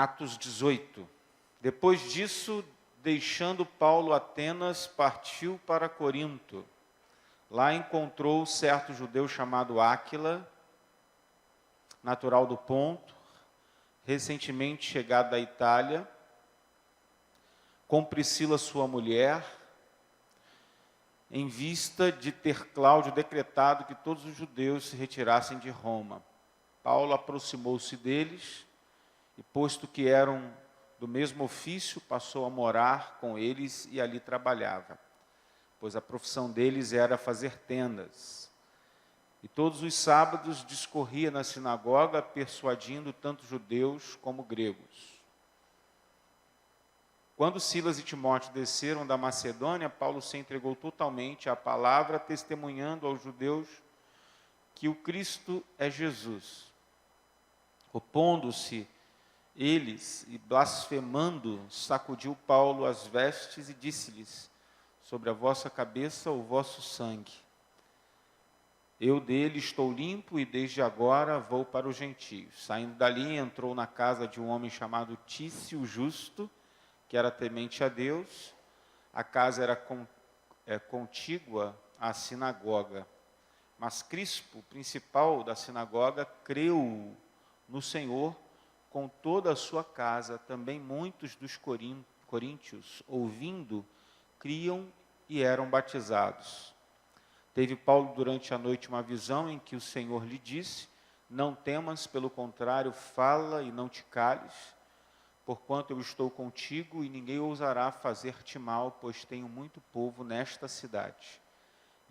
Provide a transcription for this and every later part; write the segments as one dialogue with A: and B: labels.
A: Atos 18. Depois disso, deixando Paulo Atenas, partiu para Corinto. Lá encontrou certo judeu chamado Áquila, natural do Ponto, recentemente chegado da Itália, com Priscila, sua mulher, em vista de ter Cláudio decretado que todos os judeus se retirassem de Roma. Paulo aproximou-se deles e, posto que eram do mesmo ofício, passou a morar com eles e ali trabalhava, pois a profissão deles era fazer tendas. E todos os sábados discorria na sinagoga, persuadindo tanto judeus como gregos. Quando Silas e Timóteo desceram da Macedônia, Paulo se entregou totalmente à palavra, testemunhando aos judeus que o Cristo é Jesus. Opondo-se eles e blasfemando, sacudiu Paulo as vestes e disse-lhes: sobre a vossa cabeça o vosso sangue. Eu dele estou limpo e desde agora vou para os gentios. Saindo dali, entrou na casa de um homem chamado Tício Justo, que era temente a Deus. A casa era contígua à sinagoga. Mas Crispo, principal da sinagoga, creu no Senhor com toda a sua casa. Também muitos dos coríntios, ouvindo, criam e eram batizados. Teve Paulo durante a noite uma visão em que o Senhor lhe disse: não temas, pelo contrário, fala e não te cales, porquanto eu estou contigo e ninguém ousará fazer-te mal, pois tenho muito povo nesta cidade.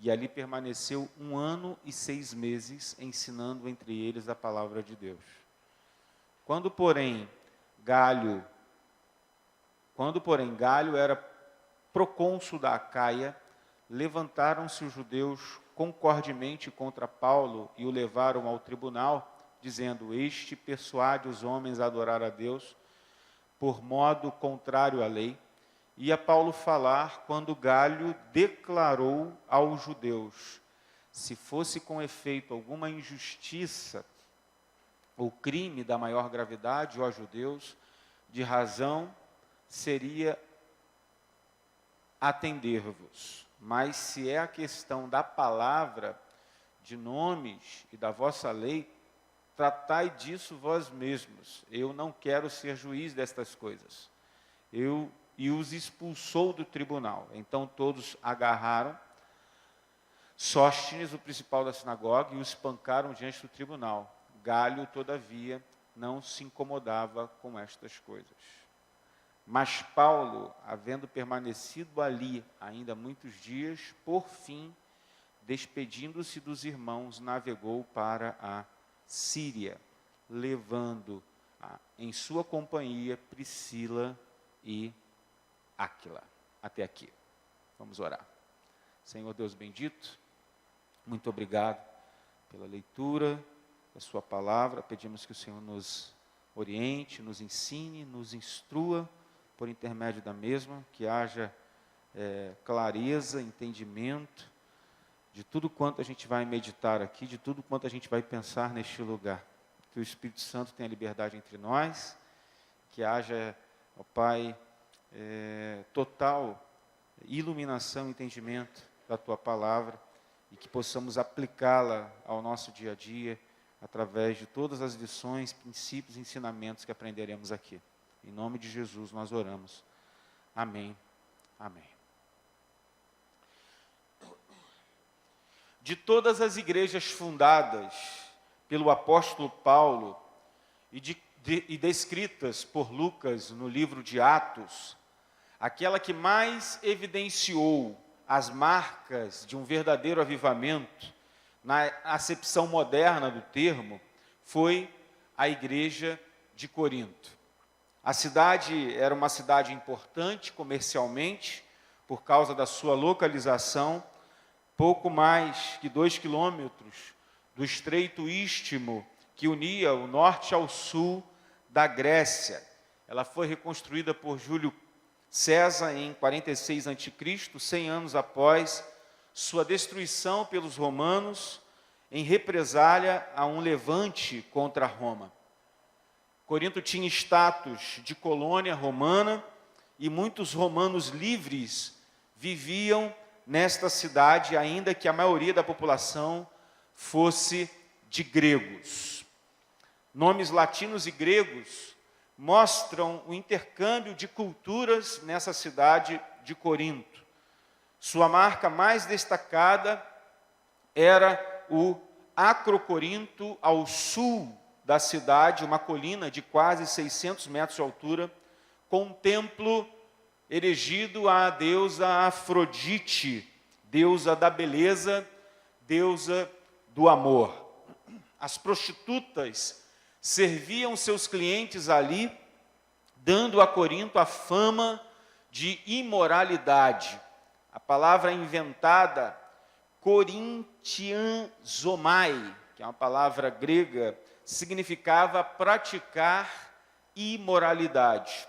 A: E ali permaneceu 1 ano e 6 meses, ensinando entre eles a palavra de Deus. Quando, porém, Galho era procônsul da Acaia, levantaram-se os judeus concordemente contra Paulo e o levaram ao tribunal, dizendo: este persuade os homens a adorar a Deus por modo contrário à lei. Ia Paulo falar quando Galho declarou aos judeus: se fosse com efeito alguma injustiça ou crime da maior gravidade, ó judeus, de razão seria atender-vos. Mas se é a questão da palavra, de nomes e da vossa lei, tratai disso vós mesmos. Eu não quero ser juiz destas coisas. E os expulsou do tribunal. Então todos agarraram Sóstenes, o principal da sinagoga, e o espancaram diante do tribunal. Galho, todavia, não se incomodava com estas coisas. Mas Paulo, havendo permanecido ali ainda muitos dias, por fim, despedindo-se dos irmãos, navegou para a Síria, levando em sua companhia Priscila e Áquila. Até aqui. Vamos orar. Senhor Deus bendito, muito obrigado pela leitura da sua palavra. Pedimos que o Senhor nos oriente, nos ensine, nos instrua por intermédio da mesma, que haja clareza, entendimento de tudo quanto a gente vai meditar aqui, de tudo quanto a gente vai pensar neste lugar. Que o Espírito Santo tenha liberdade entre nós, que haja, ó Pai, total iluminação e entendimento da Tua palavra, e que possamos aplicá-la ao nosso dia a dia, através de todas as lições, princípios e ensinamentos que aprenderemos aqui. Em nome de Jesus nós oramos. Amém. Amém. De todas as igrejas fundadas pelo apóstolo Paulo e descritas por Lucas no livro de Atos, aquela que mais evidenciou as marcas de um verdadeiro avivamento, na acepção moderna do termo, foi a igreja de Corinto. A cidade era uma cidade importante comercialmente, por causa da sua localização, pouco mais que 2 quilômetros do estreito istmo que unia o norte ao sul da Grécia. Ela foi reconstruída por Júlio César em 46 a.C., 100 anos após sua destruição pelos romanos, em represália a um levante contra Roma. Corinto tinha status de colônia romana e muitos romanos livres viviam nesta cidade, ainda que a maioria da população fosse de gregos. Nomes latinos e gregos mostram o intercâmbio de culturas nessa cidade de Corinto. Sua marca mais destacada era o Acrocorinto, ao sul da cidade, uma colina de quase 600 metros de altura, com um templo erigido à deusa Afrodite, deusa da beleza, deusa do amor. As prostitutas serviam seus clientes ali, dando a Corinto a fama de imoralidade. A palavra inventada, Korintianzomai, que é uma palavra grega, significava praticar imoralidade.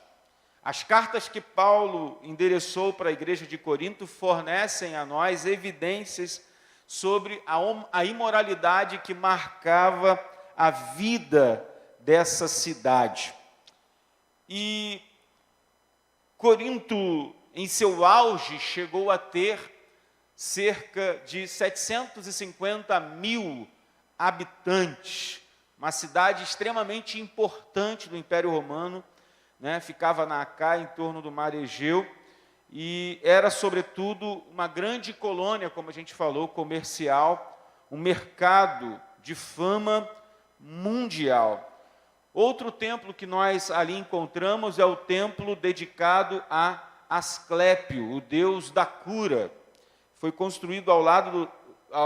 A: As cartas que Paulo endereçou para a igreja de Corinto fornecem a nós evidências sobre a imoralidade que marcava a vida dessa cidade. E Corinto, em seu auge, chegou a ter cerca de 750 mil habitantes, uma cidade extremamente importante do Império Romano, né? Ficava na Acaia, em torno do Mar Egeu, e era, sobretudo, uma grande colônia, como a gente falou, comercial, um mercado de fama mundial. Outro templo que nós ali encontramos é o templo dedicado a Asclépio, o deus da cura. Foi construído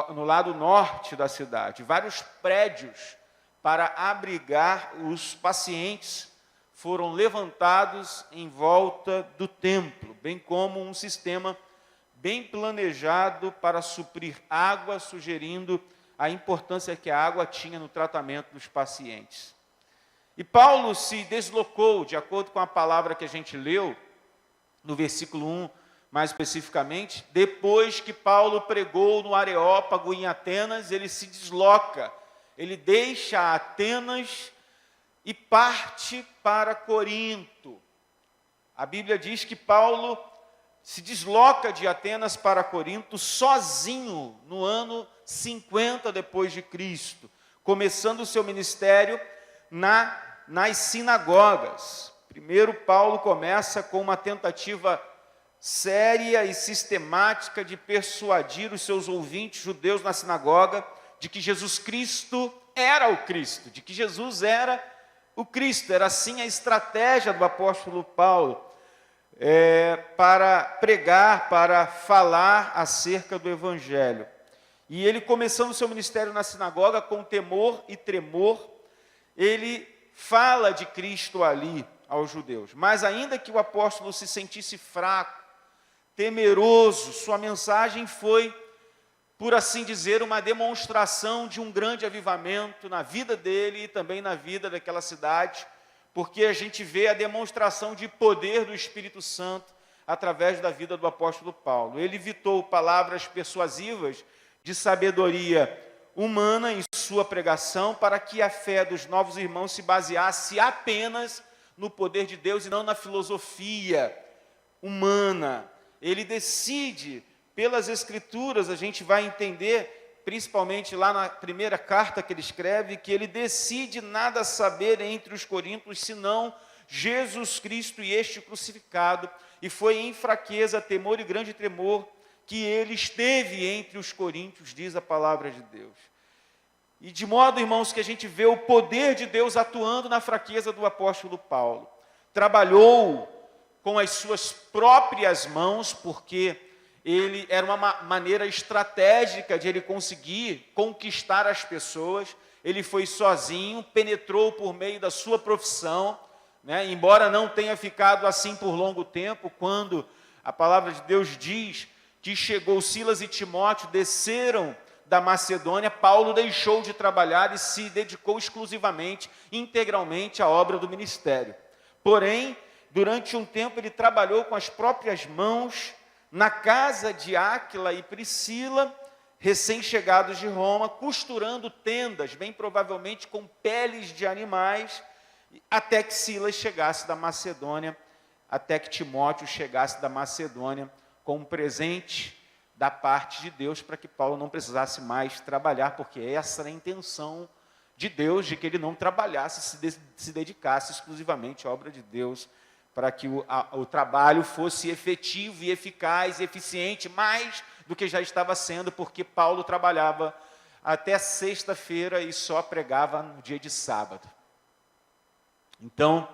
A: no lado norte da cidade. Vários prédios para abrigar os pacientes foram levantados em volta do templo, bem como um sistema bem planejado para suprir água, sugerindo a importância que a água tinha no tratamento dos pacientes. E Paulo se deslocou, de acordo com a palavra que a gente leu, no versículo 1, mais especificamente, depois que Paulo pregou no Areópago em Atenas, ele se desloca, ele deixa Atenas e parte para Corinto. A Bíblia diz que Paulo se desloca de Atenas para Corinto sozinho no ano 50 depois de Cristo, começando o seu ministério nas sinagogas. Primeiro, Paulo começa com uma tentativa séria e sistemática de persuadir os seus ouvintes judeus na sinagoga de que Jesus Cristo era o Cristo, de que Jesus era o Cristo. Era assim a estratégia do apóstolo Paulo para pregar, para falar acerca do Evangelho. E ele, começando o seu ministério na sinagoga, com temor e tremor, ele fala de Cristo ali aos judeus. Mas ainda que o apóstolo se sentisse fraco, temeroso, sua mensagem foi, por assim dizer, uma demonstração de um grande avivamento na vida dele e também na vida daquela cidade, porque a gente vê a demonstração de poder do Espírito Santo através da vida do apóstolo Paulo. Ele evitou palavras persuasivas de sabedoria humana em sua pregação, para que a fé dos novos irmãos se baseasse apenas no poder de Deus e não na filosofia humana. Ele decide, pelas Escrituras, a gente vai entender, principalmente lá na primeira carta que ele escreve, que ele decide nada saber entre os coríntios, senão Jesus Cristo e este crucificado, e foi em fraqueza, temor e grande tremor que ele esteve entre os coríntios, diz a palavra de Deus. E de modo, irmãos, que a gente vê o poder de Deus atuando na fraqueza do apóstolo Paulo. Trabalhou com as suas próprias mãos, porque ele era uma maneira estratégica de ele conseguir conquistar as pessoas. Ele foi sozinho, penetrou por meio da sua profissão, né? Embora não tenha ficado assim por longo tempo, quando a palavra de Deus diz que chegou Silas e Timóteo, desceram da Macedônia, Paulo deixou de trabalhar e se dedicou exclusivamente, integralmente à obra do ministério. Porém, durante um tempo ele trabalhou com as próprias mãos na casa de Áquila e Priscila, recém-chegados de Roma, costurando tendas, bem provavelmente com peles de animais, até que Silas chegasse da Macedônia, até que Timóteo chegasse da Macedônia com um presente da parte de Deus para que Paulo não precisasse mais trabalhar, porque essa era a intenção de Deus, de que ele não trabalhasse, se dedicasse exclusivamente à obra de Deus, para que o trabalho fosse efetivo e eficaz e eficiente, mais do que já estava sendo, porque Paulo trabalhava até sexta-feira e só pregava no dia de sábado. Então,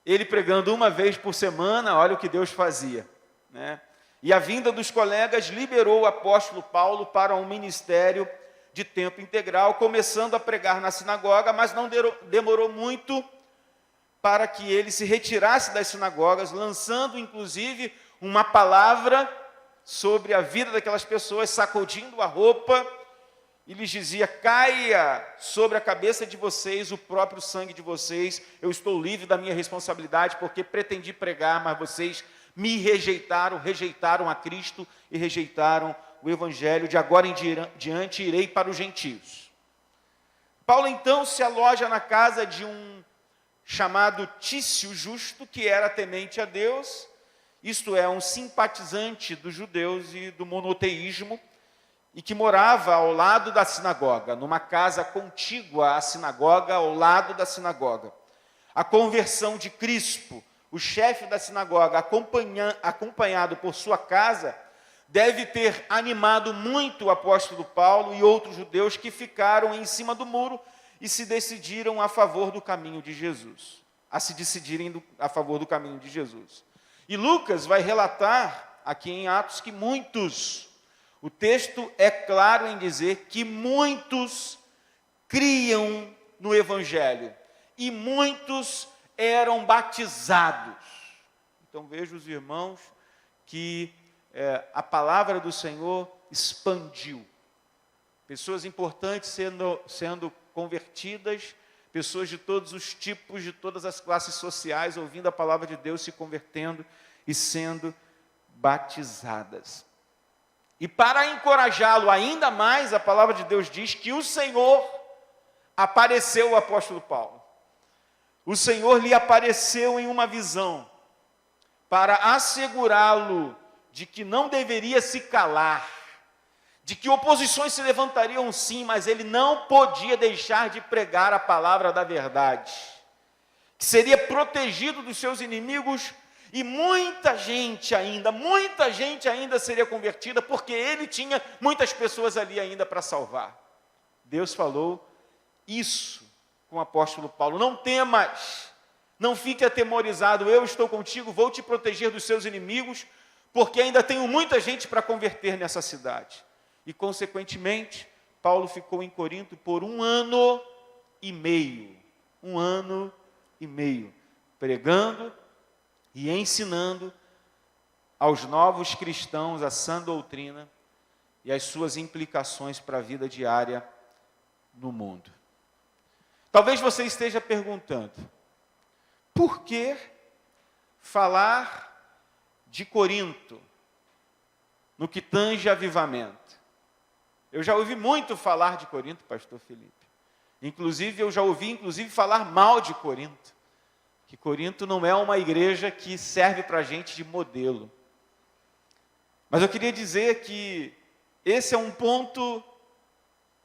A: ele pregando uma vez por semana, olha o que Deus fazia, né? E a vinda dos colegas liberou o apóstolo Paulo para um ministério de tempo integral, começando a pregar na sinagoga, mas não demorou muito para que ele se retirasse das sinagogas, lançando inclusive uma palavra sobre a vida daquelas pessoas, sacudindo a roupa, e lhes dizia: caia sobre a cabeça de vocês o próprio sangue de vocês, eu estou livre da minha responsabilidade, porque pretendi pregar, mas vocês me rejeitaram a Cristo e rejeitaram o Evangelho. De agora em diante irei para os gentios. Paulo então se aloja na casa de um chamado Tício Justo, que era temente a Deus, isto é, um simpatizante dos judeus e do monoteísmo, e que morava ao lado da sinagoga, numa casa contígua à sinagoga, ao lado da sinagoga. A conversão de Crispo, o chefe da sinagoga, acompanhado por sua casa, deve ter animado muito o apóstolo Paulo e outros judeus que ficaram em cima do muro e se decidiram a favor do caminho de Jesus. A favor do caminho de Jesus. E Lucas vai relatar aqui em Atos que o texto é claro em dizer que muitos criam no Evangelho e muitos eram batizados. Então veja os irmãos que a palavra do Senhor expandiu. Pessoas importantes sendo convertidas, pessoas de todos os tipos, de todas as classes sociais, ouvindo a palavra de Deus, se convertendo e sendo batizadas. E para encorajá-lo ainda mais, a palavra de Deus diz que o Senhor apareceu ao apóstolo Paulo. O Senhor lhe apareceu em uma visão para assegurá-lo de que não deveria se calar, de que oposições se levantariam sim, mas ele não podia deixar de pregar a palavra da verdade, que seria protegido dos seus inimigos, e muita gente ainda seria convertida, porque ele tinha muitas pessoas ali ainda para salvar. Deus falou isso com o apóstolo Paulo: não temas, não fique atemorizado, eu estou contigo, vou te proteger dos seus inimigos, porque ainda tenho muita gente para converter nessa cidade. E, consequentemente, Paulo ficou em Corinto por 1 ano e meio. 1 ano e meio, pregando e ensinando aos novos cristãos a sã doutrina e as suas implicações para a vida diária no mundo. Talvez você esteja perguntando: por que falar de Corinto no que tange avivamento? Eu já ouvi muito falar de Corinto, pastor Felipe. Eu já ouvi falar mal de Corinto. Que Corinto não é uma igreja que serve para a gente de modelo. Mas eu queria dizer que esse é um ponto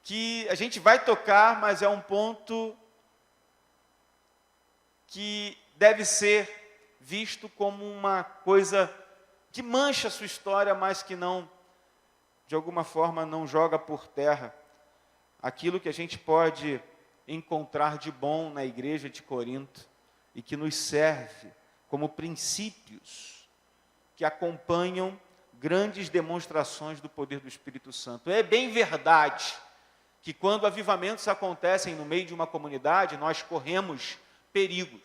A: que a gente vai tocar, mas é um ponto que deve ser visto como uma coisa que mancha a sua história, mas que não, de alguma forma, não joga por terra aquilo que a gente pode encontrar de bom na igreja de Corinto e que nos serve como princípios que acompanham grandes demonstrações do poder do Espírito Santo. É bem verdade que quando avivamentos acontecem no meio de uma comunidade, nós corremos perigos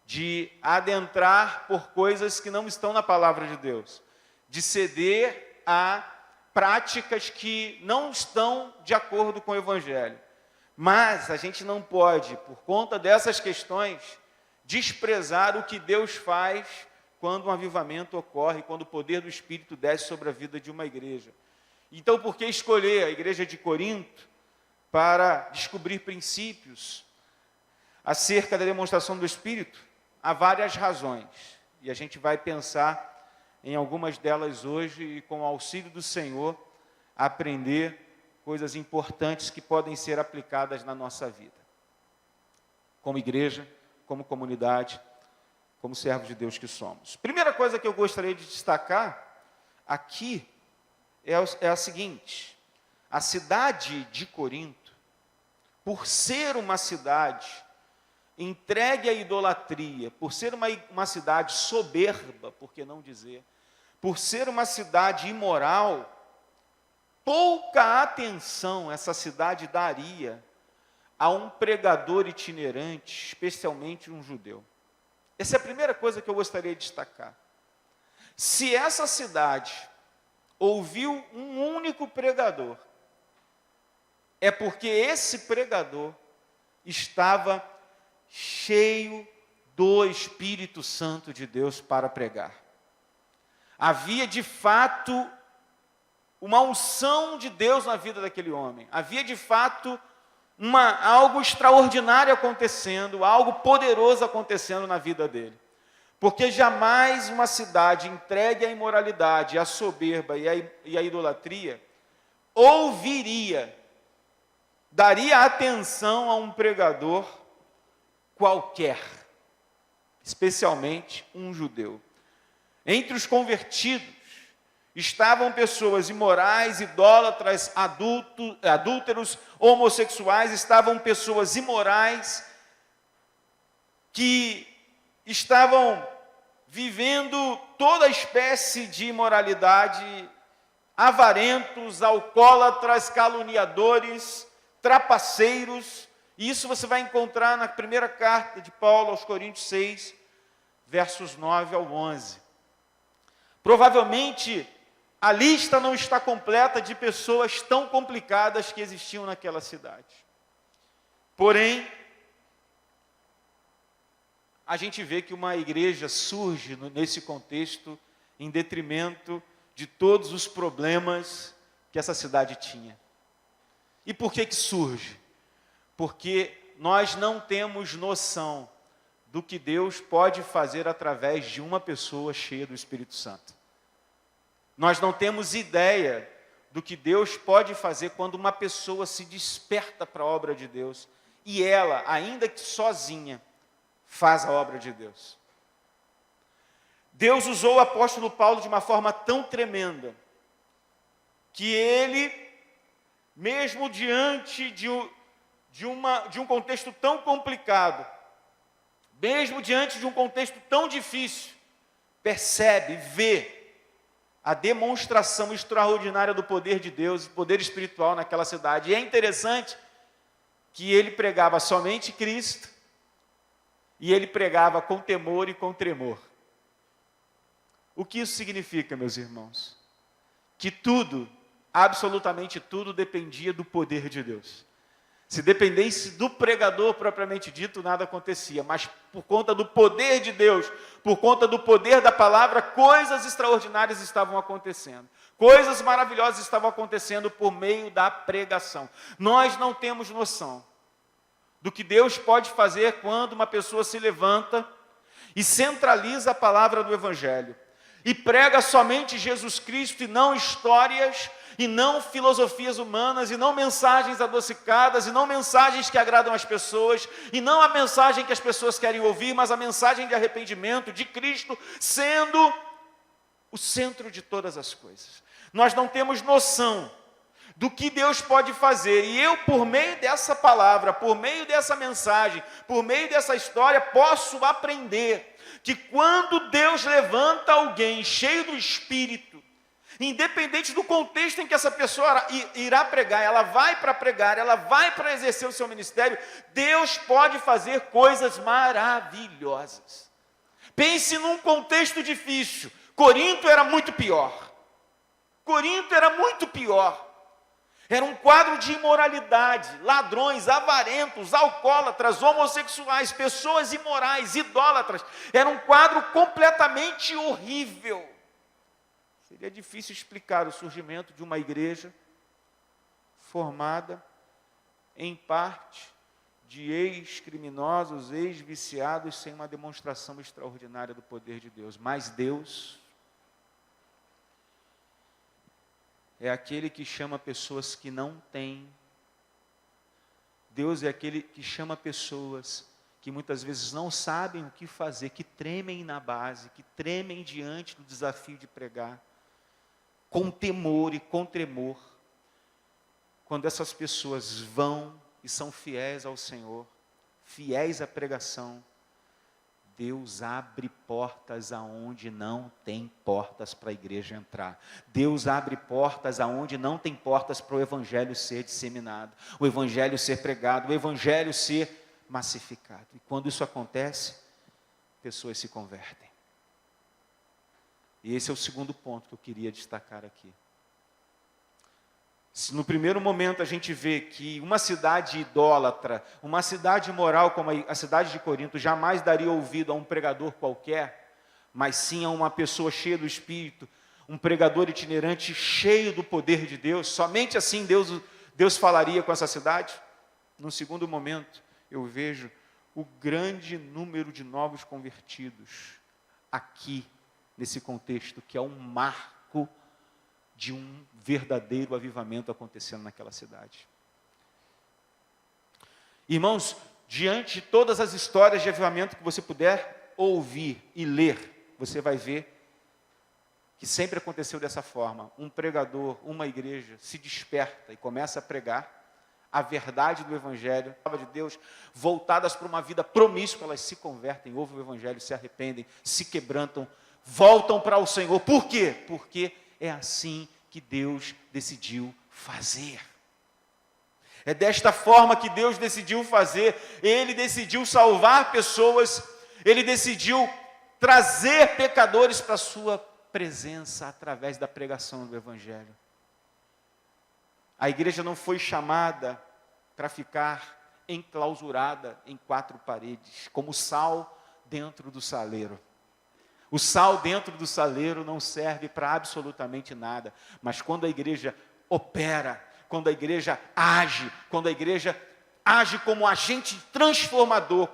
A: de adentrar por coisas que não estão na palavra de Deus, de ceder a práticas que não estão de acordo com o Evangelho. Mas a gente não pode, por conta dessas questões, desprezar o que Deus faz quando um avivamento ocorre, quando o poder do Espírito desce sobre a vida de uma igreja. Então, por que escolher a igreja de Corinto para descobrir princípios? acerca da demonstração do Espírito, há várias razões. E a gente vai pensar em algumas delas hoje e, com o auxílio do Senhor, aprender coisas importantes que podem ser aplicadas na nossa vida. Como igreja, como comunidade, como servos de Deus que somos. Primeira coisa que eu gostaria de destacar aqui é a seguinte: a cidade de Corinto, por ser uma cidade entregue à idolatria, por ser uma cidade soberba, por que não dizer, por ser uma cidade imoral, pouca atenção essa cidade daria a um pregador itinerante, especialmente um judeu. Essa é a primeira coisa que eu gostaria de destacar. Se essa cidade ouviu um único pregador, é porque esse pregador estava cheio do Espírito Santo de Deus para pregar. Havia de fato uma unção de Deus na vida daquele homem. Havia de fato algo extraordinário acontecendo, algo poderoso acontecendo na vida dele. Porque jamais uma cidade entregue à imoralidade, à soberba e à idolatria, daria atenção a um pregador qualquer, especialmente um judeu. Entre os convertidos estavam pessoas imorais, idólatras, adúlteros, homossexuais, estavam pessoas imorais que estavam vivendo toda espécie de imoralidade, avarentos, alcoólatras, caluniadores, trapaceiros. E isso você vai encontrar na primeira carta de Paulo aos Coríntios 6, versos 9 ao 11. Provavelmente a lista não está completa de pessoas tão complicadas que existiam naquela cidade. Porém, a gente vê que uma igreja surge nesse contexto em detrimento de todos os problemas que essa cidade tinha. E por que surge? Porque nós não temos noção do que Deus pode fazer através de uma pessoa cheia do Espírito Santo. Nós não temos ideia do que Deus pode fazer quando uma pessoa se desperta para a obra de Deus e ela, ainda que sozinha, faz a obra de Deus. Deus usou o apóstolo Paulo de uma forma tão tremenda que ele, mesmo diante de um contexto tão complicado, mesmo diante de um contexto tão difícil, percebe, vê a demonstração extraordinária do poder de Deus, poder espiritual naquela cidade. E é interessante que ele pregava somente Cristo, e ele pregava com temor e com tremor. O que isso significa, meus irmãos? Que tudo, absolutamente tudo, dependia do poder de Deus. Se dependesse do pregador propriamente dito, nada acontecia. Mas por conta do poder de Deus, por conta do poder da palavra, coisas extraordinárias estavam acontecendo. Coisas maravilhosas estavam acontecendo por meio da pregação. Nós não temos noção do que Deus pode fazer quando uma pessoa se levanta e centraliza a palavra do Evangelho. E prega somente Jesus Cristo e não histórias, e não filosofias humanas, e não mensagens adocicadas, e não mensagens que agradam as pessoas, e não a mensagem que as pessoas querem ouvir, mas a mensagem de arrependimento de Cristo sendo o centro de todas as coisas. Nós não temos noção do que Deus pode fazer, e eu, por meio dessa palavra, por meio dessa mensagem, por meio dessa história, posso aprender que quando Deus levanta alguém cheio do Espírito, independente do contexto em que essa pessoa irá pregar, ela vai para pregar, ela vai para exercer o seu ministério, Deus pode fazer coisas maravilhosas. Pense num contexto difícil. Corinto era muito pior. Corinto era muito pior. Era um quadro de imoralidade, ladrões, avarentos, alcoólatras, homossexuais, pessoas imorais, idólatras. Era um quadro completamente horrível. Seria difícil explicar o surgimento de uma igreja formada, em parte, de ex-criminosos, ex-viciados, sem uma demonstração extraordinária do poder de Deus. Mas Deus é aquele que chama pessoas que não têm. Deus é aquele que chama pessoas que muitas vezes não sabem o que fazer, que tremem na base, que tremem diante do desafio de pregar, com temor e com tremor. Quando essas pessoas vão e são fiéis ao Senhor, fiéis à pregação, Deus abre portas aonde não tem portas para a igreja entrar. Deus abre portas aonde não tem portas para o evangelho ser disseminado, o evangelho ser pregado, o evangelho ser massificado. E quando isso acontece, pessoas se convertem. E esse é o segundo ponto que eu queria destacar aqui. Se no primeiro momento a gente vê que uma cidade idólatra, uma cidade imoral como a cidade de Corinto, jamais daria ouvido a um pregador qualquer, mas sim a uma pessoa cheia do Espírito, um pregador itinerante cheio do poder de Deus, somente assim Deus falaria com essa cidade. No segundo momento, eu vejo o grande número de novos convertidos aqui, nesse contexto, que é um marco de um verdadeiro avivamento acontecendo naquela cidade. Irmãos, diante de todas as histórias de avivamento que você puder ouvir e ler, você vai ver que sempre aconteceu dessa forma. Um pregador, uma igreja se desperta e começa a pregar a verdade do Evangelho, a palavra de Deus, voltadas para uma vida promíscua, elas se convertem, ouvem o Evangelho, se arrependem, se quebrantam, voltam para o Senhor. Por quê? Porque é assim que Deus decidiu fazer. É desta forma que Deus decidiu fazer. Ele decidiu salvar pessoas, Ele decidiu trazer pecadores para a sua presença através da pregação do Evangelho. A igreja não foi chamada para ficar enclausurada em quatro paredes, como sal dentro do saleiro. O sal dentro do saleiro não serve para absolutamente nada, mas quando a igreja opera, quando a igreja age como agente transformador,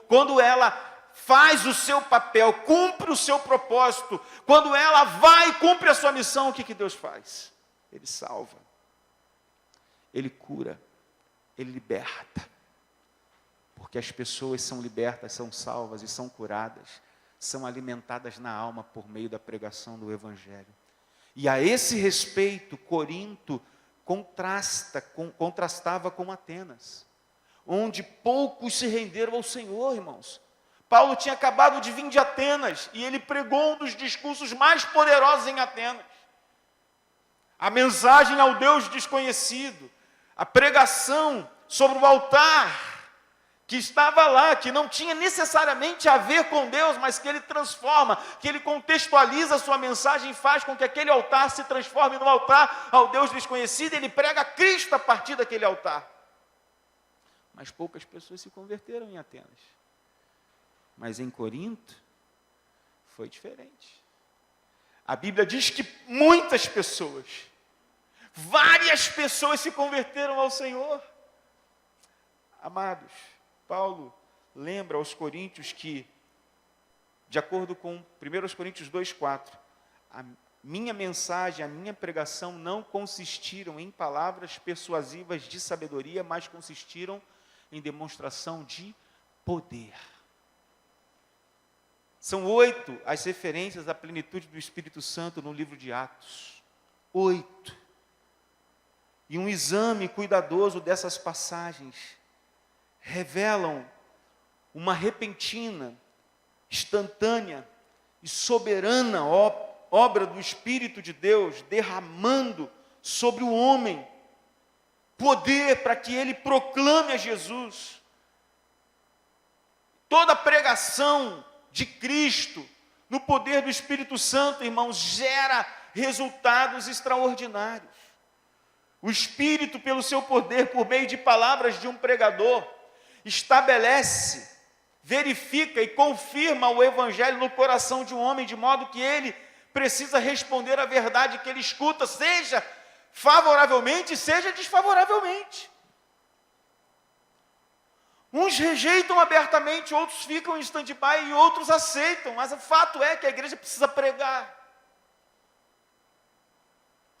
A: quando ela faz o seu papel, cumpre o seu propósito, quando ela vai e cumpre a sua missão, o que Deus faz? Ele salva, Ele cura, Ele liberta, porque as pessoas são libertas, são salvas e são curadas, são alimentadas na alma por meio da pregação do Evangelho. E a esse respeito, Corinto contrastava com Atenas, onde poucos se renderam ao Senhor, irmãos. Paulo tinha acabado de vir de Atenas, e ele pregou um dos discursos mais poderosos em Atenas. A mensagem ao Deus desconhecido, a pregação sobre o altar, que estava lá, que não tinha necessariamente a ver com Deus, mas que Ele transforma, que Ele contextualiza a sua mensagem e faz com que aquele altar se transforme no altar ao Deus desconhecido. Ele prega Cristo a partir daquele altar. Mas poucas pessoas se converteram em Atenas. Mas em Corinto, foi diferente. A Bíblia diz que muitas pessoas, várias pessoas se converteram ao Senhor. Amados, Paulo lembra aos coríntios que, de acordo com 1 Coríntios 2,4, a minha mensagem, a minha pregação não consistiram em palavras persuasivas de sabedoria, mas consistiram em demonstração de poder. São 8 as referências à plenitude do Espírito Santo no livro de Atos. 8. E um exame cuidadoso dessas passagens revelam uma repentina, instantânea e soberana obra do Espírito de Deus derramando sobre o homem poder para que ele proclame a Jesus. Toda a pregação de Cristo no poder do Espírito Santo, irmãos, gera resultados extraordinários. O Espírito, pelo seu poder, por meio de palavras de um pregador, estabelece, verifica e confirma o Evangelho no coração de um homem, de modo que ele precisa responder à verdade que ele escuta, seja favoravelmente, seja desfavoravelmente. Uns rejeitam abertamente, outros ficam em stand-by e outros aceitam. Mas o fato é que a igreja precisa pregar.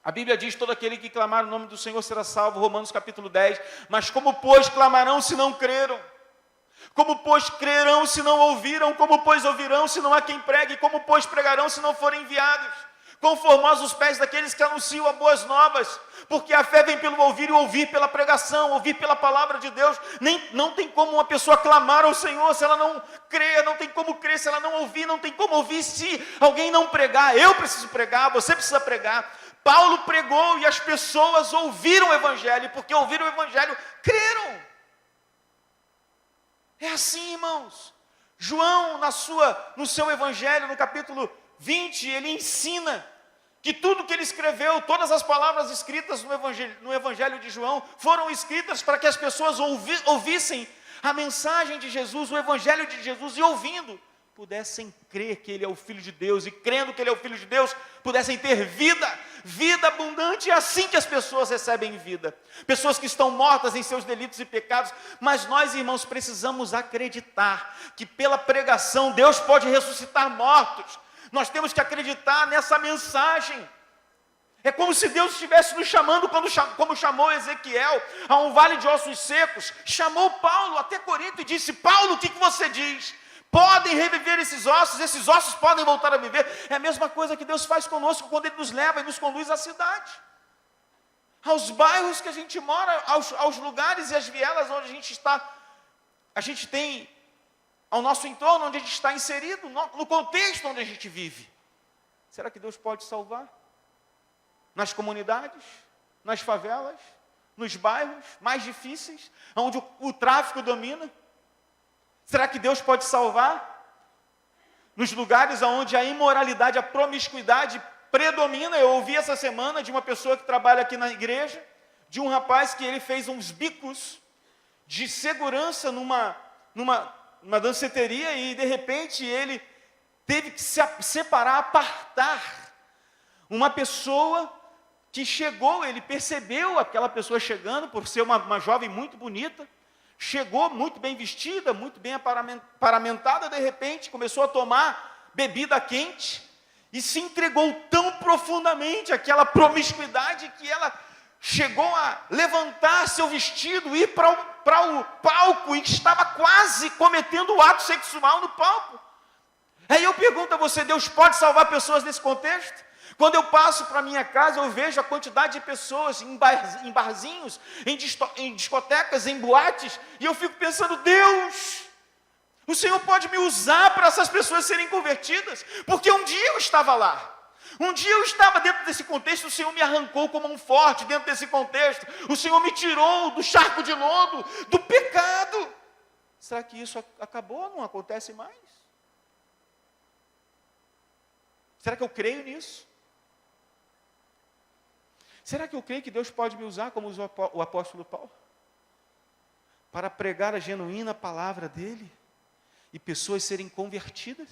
A: A Bíblia diz, todo aquele que clamar o nome do Senhor será salvo, Romanos capítulo 10. Mas como, pois, clamarão se não creram? Como, pois, crerão se não ouviram? Como, pois, ouvirão se não há quem pregue? Como, pois, pregarão se não forem enviados? Conformosos os pés daqueles que anunciam as boas novas, porque a fé vem pelo ouvir e ouvir pela pregação, ouvir pela palavra de Deus. Não tem como uma pessoa clamar ao Senhor se ela não crê, não tem como crer se ela não ouvir, não tem como ouvir se alguém não pregar. Eu preciso pregar, você precisa pregar. Paulo pregou e as pessoas ouviram o Evangelho, e porque ouviram o Evangelho, creram. É assim, irmãos. João, no seu Evangelho, no capítulo 20, ele ensina que tudo que ele escreveu, todas as palavras escritas no Evangelho de João, foram escritas para que as pessoas ouvissem a mensagem de Jesus, o Evangelho de Jesus, e ouvindo, pudessem crer que Ele é o Filho de Deus, e crendo que Ele é o Filho de Deus, pudessem ter vida abundante. É assim que as pessoas recebem vida. Pessoas que estão mortas em seus delitos e pecados, mas nós, irmãos, precisamos acreditar que pela pregação Deus pode ressuscitar mortos. Nós temos que acreditar nessa mensagem. É como se Deus estivesse nos chamando, como chamou Ezequiel a um vale de ossos secos, chamou Paulo até Corinto e disse: Paulo, o que você diz? Podem reviver esses ossos podem voltar a viver. É a mesma coisa que Deus faz conosco quando Ele nos leva e nos conduz à cidade, aos bairros que a gente mora, aos lugares e às vielas onde a gente está. A gente tem ao nosso entorno, onde a gente está inserido, no contexto onde a gente vive. Será que Deus pode salvar? Nas comunidades, nas favelas, nos bairros mais difíceis, onde o tráfico domina? Será que Deus pode salvar nos lugares onde a imoralidade, a promiscuidade predomina? Eu ouvi essa semana de uma pessoa que trabalha aqui na igreja, de um rapaz que ele fez uns bicos de segurança numa danceteria, e de repente ele teve que se separar, apartar uma pessoa que chegou. Ele percebeu aquela pessoa chegando, por ser uma jovem muito bonita, chegou muito bem vestida, muito bem paramentada, de repente começou a tomar bebida quente, e se entregou tão profundamente àquela promiscuidade, que ela chegou a levantar seu vestido, ir para o palco, e estava quase cometendo o ato sexual no palco. Aí eu pergunto a você: Deus pode salvar pessoas nesse contexto? Quando eu passo para a minha casa, eu vejo a quantidade de pessoas em barzinhos, em discotecas, em boates, e eu fico pensando: Deus, o Senhor pode me usar para essas pessoas serem convertidas, porque um dia eu estava lá. Um dia eu estava dentro desse contexto, o Senhor me arrancou como um forte dentro desse contexto. O Senhor me tirou do charco de lodo, do pecado. Será que isso acabou? Não acontece mais? Será que eu creio nisso? Será que eu creio que Deus pode me usar, como usou o apóstolo Paulo, para pregar a genuína palavra dele e pessoas serem convertidas?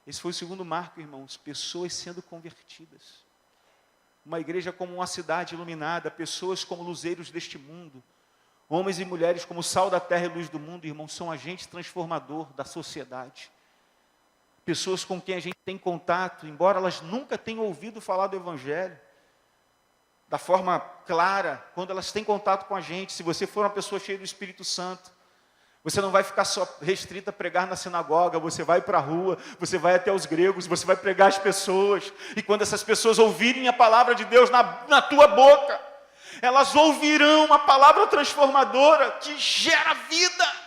A: Esse foi o segundo marco, irmãos: pessoas sendo convertidas. Uma igreja como uma cidade iluminada, pessoas como luzeiros deste mundo, homens e mulheres como sal da terra e luz do mundo, irmãos, são agentes transformador da sociedade. Pessoas com quem a gente tem contato, embora elas nunca tenham ouvido falar do Evangelho, da forma clara, quando elas têm contato com a gente, se você for uma pessoa cheia do Espírito Santo, você não vai ficar só restrita a pregar na sinagoga, você vai para a rua, você vai até os gregos, você vai pregar às pessoas, e quando essas pessoas ouvirem a palavra de Deus na tua boca, elas ouvirão a palavra transformadora que gera vida.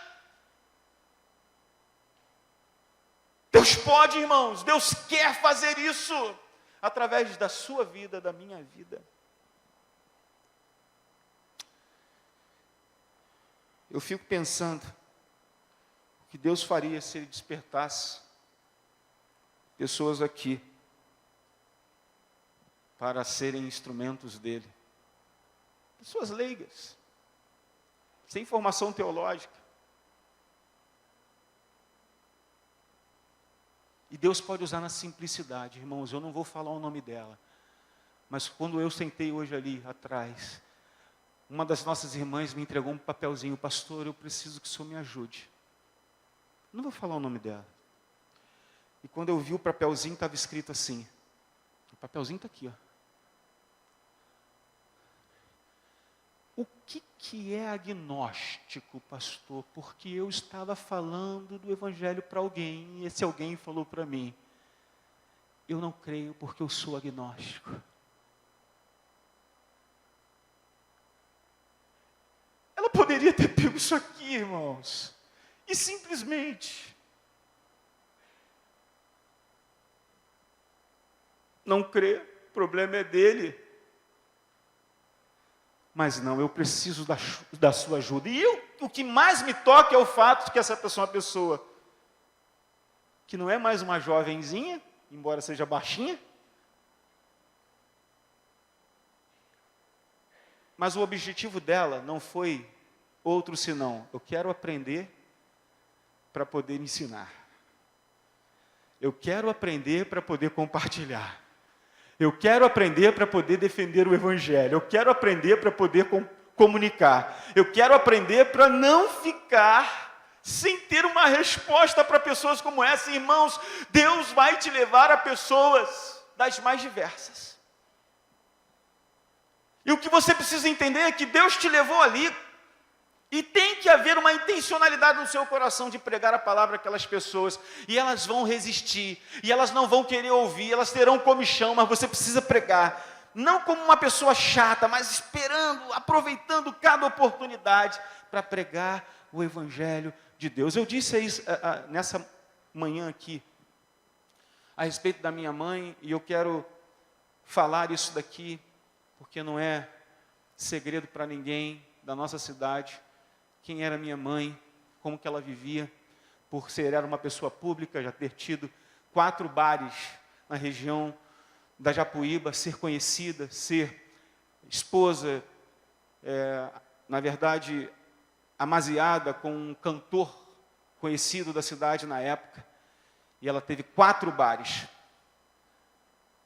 A: Deus pode, irmãos, Deus quer fazer isso, através da sua vida, da minha vida. Eu fico pensando o que Deus faria se Ele despertasse pessoas aqui para serem instrumentos dEle. Pessoas leigas, sem formação teológica. E Deus pode usar na simplicidade, irmãos. Eu não vou falar o nome dela, mas quando eu sentei hoje ali atrás, uma das nossas irmãs me entregou um papelzinho: pastor, eu preciso que o senhor me ajude. Não vou falar o nome dela. E quando eu vi o papelzinho, estava escrito assim, o papelzinho está aqui, ó. O que é agnóstico, pastor? Porque eu estava falando do evangelho para alguém, e esse alguém falou para mim: eu não creio porque eu sou agnóstico. Ela poderia ter pego isso aqui, irmãos, e simplesmente não crer, o problema é dele. Mas não, eu preciso da sua ajuda. E o que mais me toca é o fato de que essa pessoa é uma pessoa que não é mais uma jovenzinha, embora seja baixinha, mas o objetivo dela não foi outro senão: eu quero aprender para poder ensinar. Eu quero aprender para poder compartilhar. Eu quero aprender para poder defender o evangelho. Eu quero aprender para poder comunicar. Eu quero aprender para não ficar sem ter uma resposta para pessoas como essa. Irmãos, Deus vai te levar a pessoas das mais diversas. E o que você precisa entender é que Deus te levou ali, e tem que haver uma intencionalidade no seu coração de pregar a palavra àquelas pessoas, e elas vão resistir, e elas não vão querer ouvir, elas terão comichão, mas você precisa pregar, não como uma pessoa chata, mas esperando, aproveitando cada oportunidade para pregar o evangelho de Deus. Eu disse isso nessa manhã aqui, a respeito da minha mãe, e eu quero falar isso daqui, porque não é segredo para ninguém da nossa cidade, quem era minha mãe, como que ela vivia, por ser era uma pessoa pública, já ter tido 4 bares na região da Japuíba, ser conhecida, ser esposa, na verdade, amaziada com um cantor conhecido da cidade na época, e ela teve 4 bares.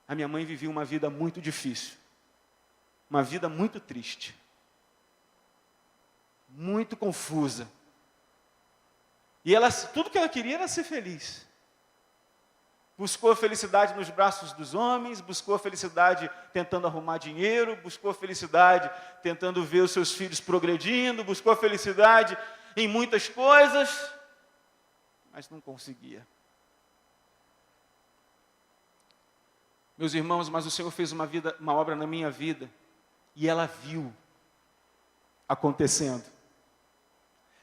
A: A minha mãe vivia uma vida muito difícil, uma vida muito triste, muito confusa. E tudo que ela queria era ser feliz. Buscou a felicidade nos braços dos homens, buscou a felicidade tentando arrumar dinheiro, buscou a felicidade tentando ver os seus filhos progredindo, buscou a felicidade em muitas coisas, mas não conseguia. Meus irmãos, mas o Senhor fez uma obra na minha vida, e ela viu acontecendo.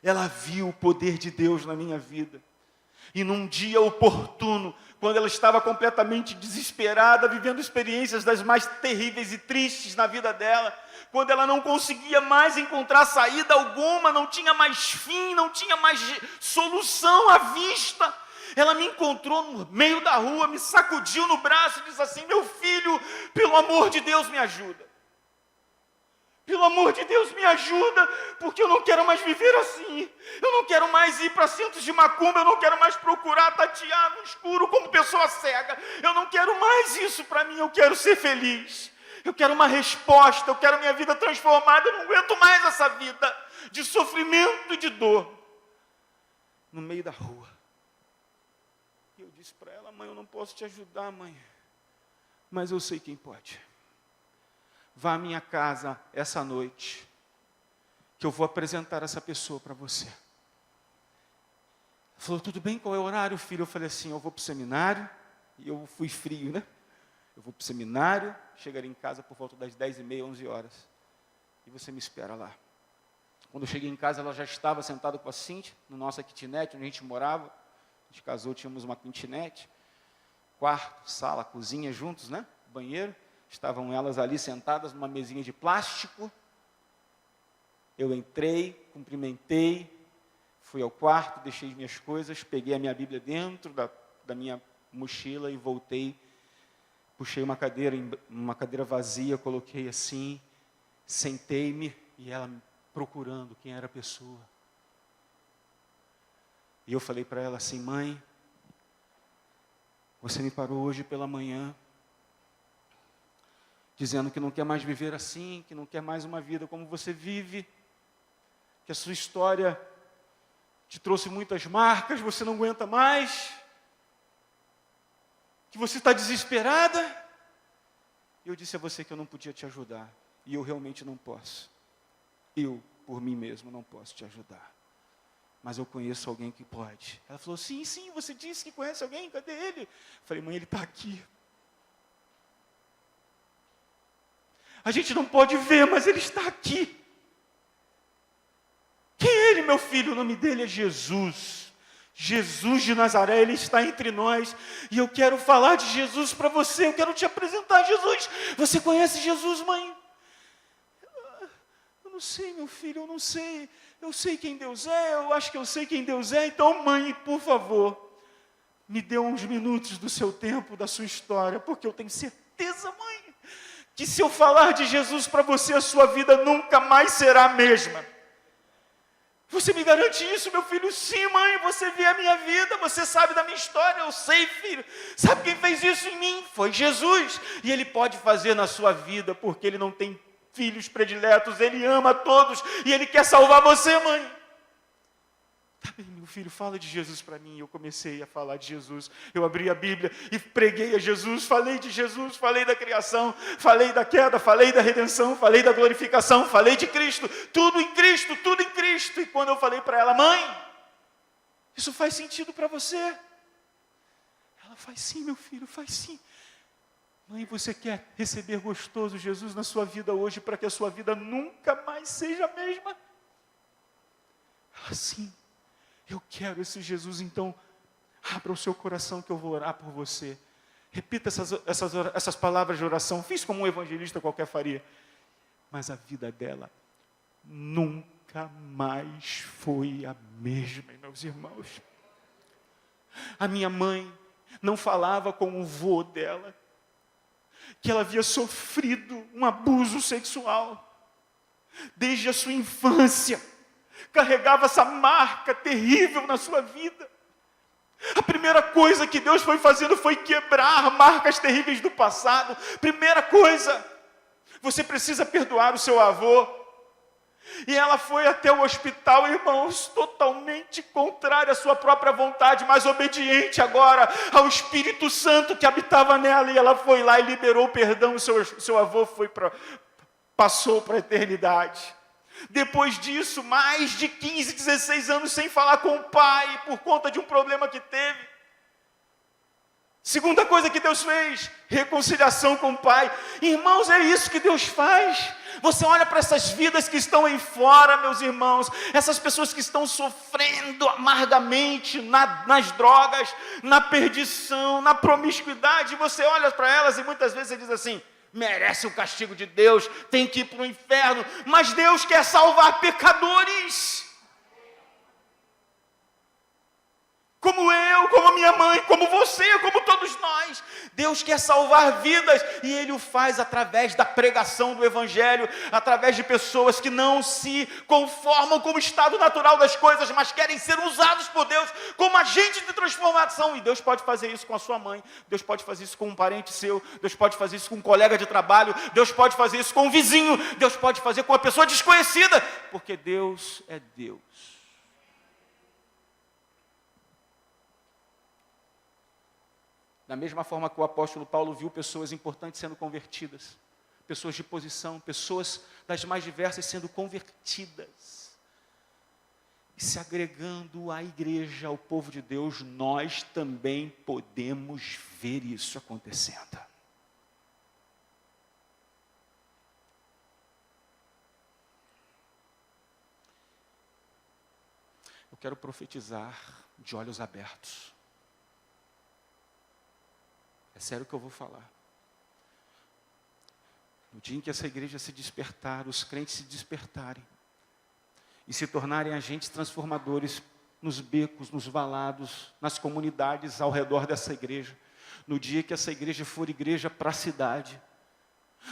A: Ela viu o poder de Deus na minha vida. E num dia oportuno, quando ela estava completamente desesperada, vivendo experiências das mais terríveis e tristes na vida dela, quando ela não conseguia mais encontrar saída alguma, não tinha mais fim, não tinha mais solução à vista, ela me encontrou no meio da rua, me sacudiu no braço e disse assim: meu filho, pelo amor de Deus, me ajuda. Pelo amor de Deus, me ajuda, porque eu não quero mais viver assim. Eu não quero mais ir para centros de macumba, eu não quero mais procurar tatear no escuro como pessoa cega. Eu não quero mais isso para mim, eu quero ser feliz. Eu quero uma resposta, eu quero minha vida transformada, eu não aguento mais essa vida de sofrimento e de dor. No meio da rua. E eu disse para ela: mãe, eu não posso te ajudar, mãe, mas eu sei quem pode. Vá à minha casa essa noite, que eu vou apresentar essa pessoa para você. Ela falou: tudo bem, qual é o horário, filho? Eu falei assim: eu vou para o seminário, e eu fui frio, né? Eu vou para o seminário, chegarei em casa por volta das 10h30, 11 horas, e você me espera lá. Quando eu cheguei em casa, ela já estava sentada com a Cíntia, no nosso kitnet, onde a gente morava. A gente casou, tínhamos uma kitnet, quarto, sala, cozinha juntos, né? Banheiro. Estavam elas ali sentadas numa mesinha de plástico. Eu entrei, cumprimentei, fui ao quarto, deixei minhas coisas, peguei a minha Bíblia dentro da minha mochila e voltei. Puxei uma cadeira vazia, coloquei assim, sentei-me, e ela procurando quem era a pessoa. E eu falei para ela assim: mãe, você me parou hoje pela manhã, dizendo que não quer mais viver assim, que não quer mais uma vida como você vive, que a sua história te trouxe muitas marcas, você não aguenta mais, que você está desesperada. E eu disse a você que eu não podia te ajudar, e eu realmente não posso. Eu, por mim mesmo, não posso te ajudar. Mas eu conheço alguém que pode. Ela falou, sim, você disse que conhece alguém, cadê ele? Eu falei, mãe, ele está aqui. A gente não pode ver, mas ele está aqui. Quem é ele, meu filho? O nome dele é Jesus. Jesus de Nazaré, ele está entre nós. E eu quero falar de Jesus para você. Eu quero te apresentar Jesus. Você conhece Jesus, mãe? Eu não sei, meu filho, eu não sei. Eu sei quem Deus é, eu acho que eu sei quem Deus é. Então, mãe, por favor, me dê uns minutos do seu tempo, da sua história. Porque eu tenho certeza, mãe, que se eu falar de Jesus para você, a sua vida nunca mais será a mesma. Você me garante isso, meu filho? Sim, mãe, você vê a minha vida, você sabe da minha história, eu sei, filho. Sabe quem fez isso em mim? Foi Jesus. E Ele pode fazer na sua vida, porque Ele não tem filhos prediletos, Ele ama todos, e Ele quer salvar você, mãe. Tá bem, meu filho, fala de Jesus para mim. Eu comecei a falar de Jesus. Eu abri a Bíblia e preguei a Jesus, falei de Jesus, falei da criação, falei da queda, falei da redenção, falei da glorificação, falei de Cristo, tudo em Cristo, tudo em Cristo. E quando eu falei para ela, mãe, isso faz sentido para você? Ela, faz sim, meu filho, faz sim. Mãe, você quer receber gostoso Jesus na sua vida hoje, para que a sua vida nunca mais seja a mesma? Ela, sim. Eu quero esse Jesus, então, abra o seu coração que eu vou orar por você. Repita essas palavras de oração. Fiz como um evangelista qualquer faria. Mas a vida dela nunca mais foi a mesma, meus irmãos. A minha mãe não falava com o vô dela, que ela havia sofrido um abuso sexual desde a sua infância. Carregava essa marca terrível na sua vida. A primeira coisa que Deus foi fazendo foi quebrar marcas terríveis do passado. Primeira coisa, você precisa perdoar o seu avô. E ela foi até o hospital, irmãos, totalmente contrária à sua própria vontade, mas obediente agora ao Espírito Santo que habitava nela. E ela foi lá e liberou o perdão. O seu avô passou para a eternidade. Depois disso, mais de 15, 16 anos sem falar com o pai, por conta de um problema que teve. Segunda coisa que Deus fez, reconciliação com o pai. Irmãos, é isso que Deus faz. Você olha para essas vidas que estão aí fora, meus irmãos, essas pessoas que estão sofrendo amargamente nas drogas, na perdição, na promiscuidade, você olha para elas e muitas vezes você diz assim, merece o castigo de Deus, tem que ir para o inferno, mas Deus quer salvar pecadores. Como eu, como a minha mãe, como você, como todos nós. Deus quer salvar vidas e Ele o faz através da pregação do Evangelho, através de pessoas que não se conformam com o estado natural das coisas, mas querem ser usados por Deus como agente de transformação. E Deus pode fazer isso com a sua mãe, Deus pode fazer isso com um parente seu, Deus pode fazer isso com um colega de trabalho, Deus pode fazer isso com um vizinho, Deus pode fazer com uma pessoa desconhecida, porque Deus é Deus. Da mesma forma que o apóstolo Paulo viu pessoas importantes sendo convertidas, pessoas de posição, pessoas das mais diversas sendo convertidas, e se agregando à igreja, ao povo de Deus, nós também podemos ver isso acontecendo. Eu quero profetizar de olhos abertos. É sério que eu vou falar. No dia em que essa igreja se despertar, os crentes se despertarem e se tornarem agentes transformadores nos becos, nos valados, nas comunidades ao redor dessa igreja. No dia que essa igreja for igreja para a cidade.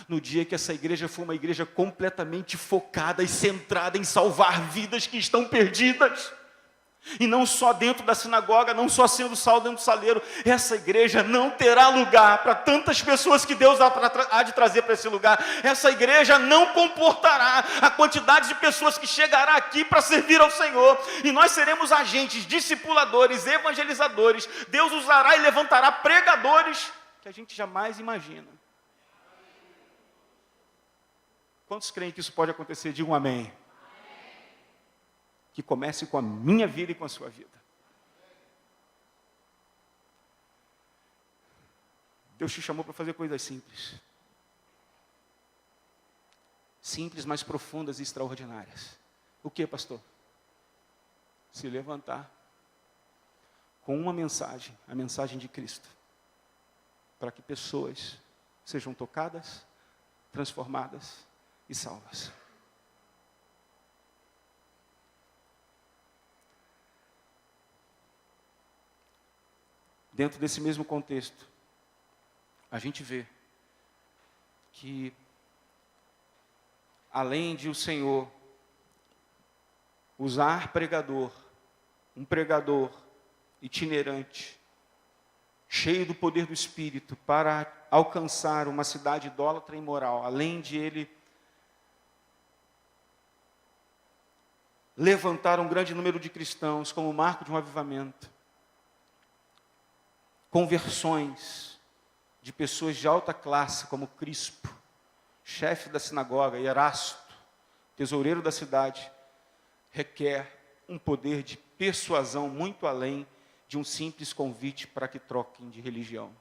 A: No dia que essa igreja for uma igreja completamente focada e centrada em salvar vidas que estão perdidas. E não só dentro da sinagoga, não só sendo sal dentro do saleiro, essa igreja não terá lugar para tantas pessoas que Deus há de trazer para esse lugar. Essa igreja não comportará a quantidade de pessoas que chegará aqui para servir ao Senhor. E nós seremos agentes, discipuladores, evangelizadores. Deus usará e levantará pregadores que a gente jamais imagina. Quantos creem que isso pode acontecer? Digam amém. Que comece com a minha vida e com a sua vida. Deus te chamou para fazer coisas simples. Simples, mas profundas e extraordinárias. O que, pastor? Se levantar com uma mensagem, a mensagem de Cristo, para que pessoas sejam tocadas, transformadas e salvas. Dentro desse mesmo contexto, a gente vê que, além de o Senhor usar um pregador itinerante, cheio do poder do Espírito, para alcançar uma cidade idólatra e imoral, além de Ele levantar um grande número de cristãos como marco de um avivamento, conversões de pessoas de alta classe, como Crispo, chefe da sinagoga, e Erasto, tesoureiro da cidade, requer um poder de persuasão muito além de um simples convite para que troquem de religião.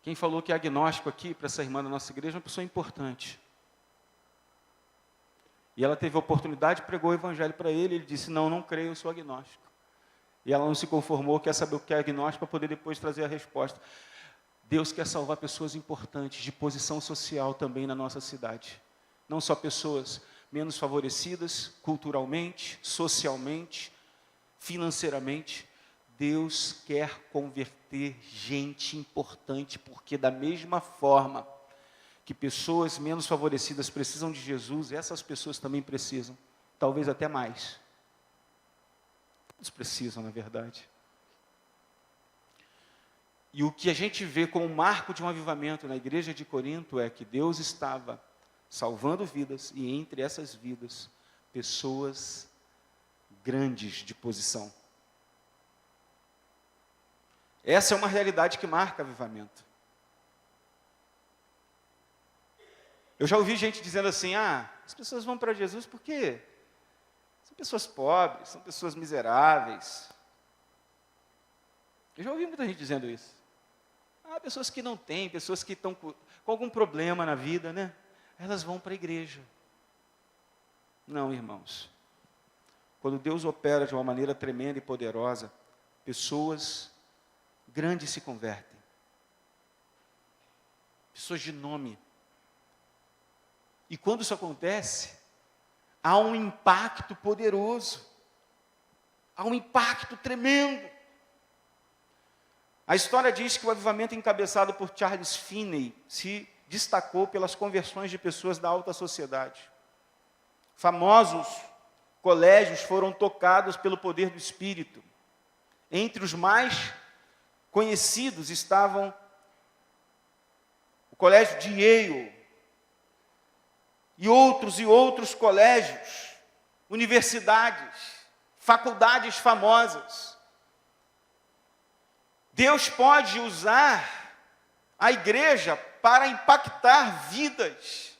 A: Quem falou que é agnóstico aqui, para essa irmã da nossa igreja, é uma pessoa importante. E ela teve a oportunidade, pregou o evangelho para ele, ele disse, não creio, eu sou agnóstico. E ela não se conformou, quer saber o que é agnóstico, para poder depois trazer a resposta. Deus quer salvar pessoas importantes, de posição social também na nossa cidade. Não só pessoas menos favorecidas, culturalmente, socialmente, financeiramente. Deus quer converter gente importante, porque da mesma forma que pessoas menos favorecidas precisam de Jesus, essas pessoas também precisam, talvez até mais. Eles precisam, na verdade. E o que a gente vê como marco de um avivamento na igreja de Corinto é que Deus estava salvando vidas, e entre essas vidas, pessoas grandes de posição. Essa é uma realidade que marca avivamento. Eu já ouvi gente dizendo assim, as pessoas vão para Jesus porque são pessoas pobres, são pessoas miseráveis. Eu já ouvi muita gente dizendo isso. Pessoas que não têm, pessoas que estão com algum problema na vida, né? Elas vão para a igreja. Não, irmãos. Quando Deus opera de uma maneira tremenda e poderosa, pessoas grandes se convertem. Pessoas de nome. E quando isso acontece, há um impacto poderoso. Há um impacto tremendo. A história diz que o avivamento encabeçado por Charles Finney se destacou pelas conversões de pessoas da alta sociedade. Famosos colégios foram tocados pelo poder do Espírito. Entre os mais conhecidos estavam o colégio de Yale e outros colégios, universidades, faculdades famosas. Deus pode usar a igreja para impactar vidas,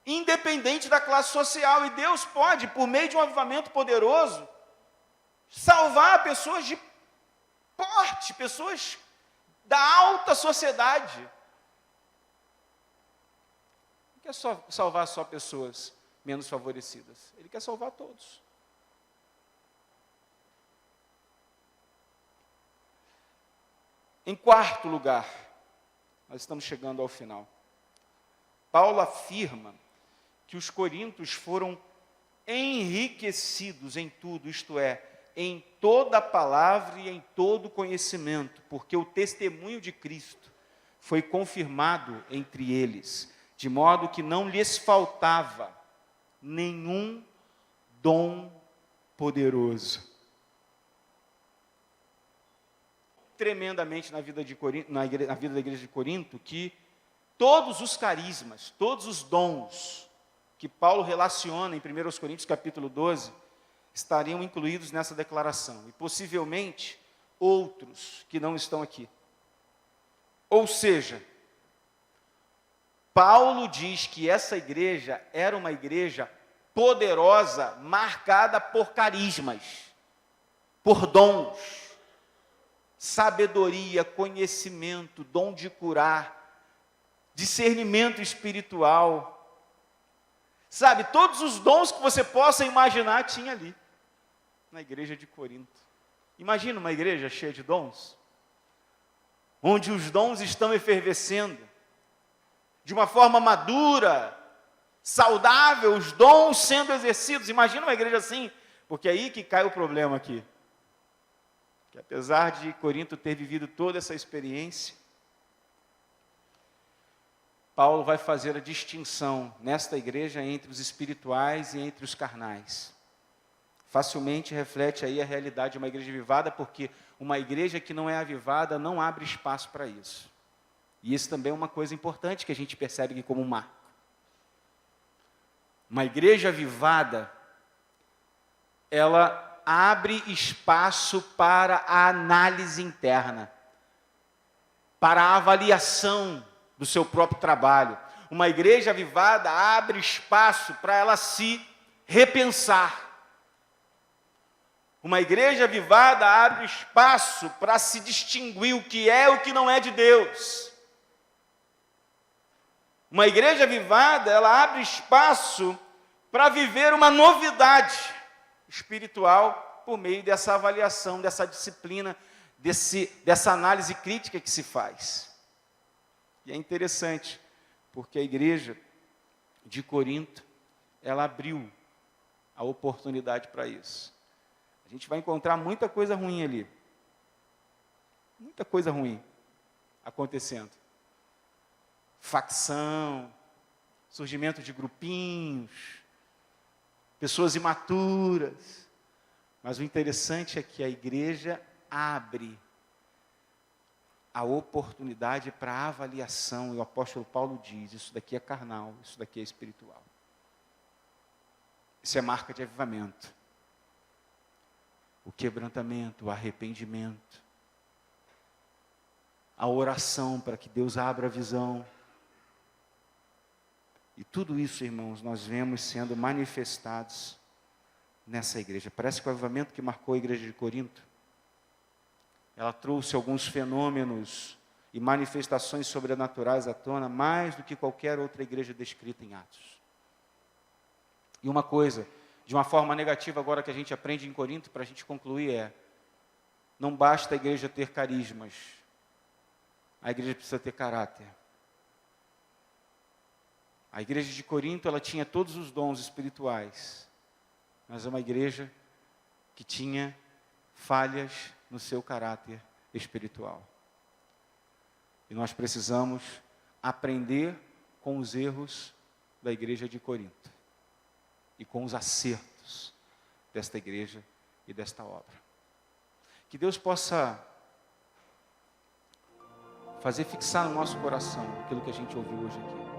A: independente da classe social. E Deus pode, por meio de um avivamento poderoso, salvar pessoas de porte, pessoas da alta sociedade. Não quer salvar só pessoas menos favorecidas. Ele quer salvar todos. Em quarto lugar, nós estamos chegando ao final. Paulo afirma que os coríntios foram enriquecidos em tudo, isto é, em toda a palavra e em todo o conhecimento, porque o testemunho de Cristo foi confirmado entre eles, de modo que não lhes faltava nenhum dom poderoso. Tremendamente na vida da igreja de Corinto, que todos os carismas, todos os dons que Paulo relaciona em 1 Coríntios capítulo 12, estariam incluídos nessa declaração, e possivelmente outros que não estão aqui. Ou seja, Paulo diz que essa igreja era uma igreja poderosa, marcada por carismas, por dons, sabedoria, conhecimento, dom de curar, discernimento espiritual. Sabe, todos os dons que você possa imaginar tinha ali, na igreja de Corinto. Imagina uma igreja cheia de dons, onde os dons estão efervescendo, de uma forma madura, saudável, os dons sendo exercidos. Imagina uma igreja assim, porque é aí que cai o problema aqui. Que apesar de Corinto ter vivido toda essa experiência, Paulo vai fazer a distinção nesta igreja entre os espirituais e entre os carnais. Facilmente reflete aí a realidade de uma igreja avivada, porque uma igreja que não é avivada não abre espaço para isso. E isso também é uma coisa importante que a gente percebe aqui como um marco. Uma igreja avivada, ela abre espaço para a análise interna, para a avaliação do seu próprio trabalho. Uma igreja avivada abre espaço para ela se repensar. Uma igreja avivada abre espaço para se distinguir o que é e o que não é de Deus. Uma igreja avivada, ela abre espaço para viver uma novidade espiritual por meio dessa avaliação, dessa disciplina, dessa análise crítica que se faz. E é interessante, porque a igreja de Corinto, ela abriu a oportunidade para isso. A gente vai encontrar muita coisa ruim ali. Muita coisa ruim acontecendo. Facção, surgimento de grupinhos, pessoas imaturas. Mas o interessante é que a igreja abre a oportunidade para avaliação. E o apóstolo Paulo diz, isso daqui é carnal, isso daqui é espiritual. Isso é marca de avivamento. O quebrantamento, o arrependimento, a oração para que Deus abra a visão. E tudo isso, irmãos, nós vemos sendo manifestados nessa igreja. Parece que o avivamento que marcou a igreja de Corinto, ela trouxe alguns fenômenos e manifestações sobrenaturais à tona, mais do que qualquer outra igreja descrita em Atos. E uma coisa, de uma forma negativa agora que a gente aprende em Corinto, para a gente concluir não basta a igreja ter carismas, a igreja precisa ter caráter. A igreja de Corinto, ela tinha todos os dons espirituais, mas é uma igreja que tinha falhas no seu caráter espiritual. E nós precisamos aprender com os erros da igreja de Corinto e com os acertos desta igreja e desta obra. Que Deus possa fazer fixar no nosso coração aquilo que a gente ouviu hoje aqui.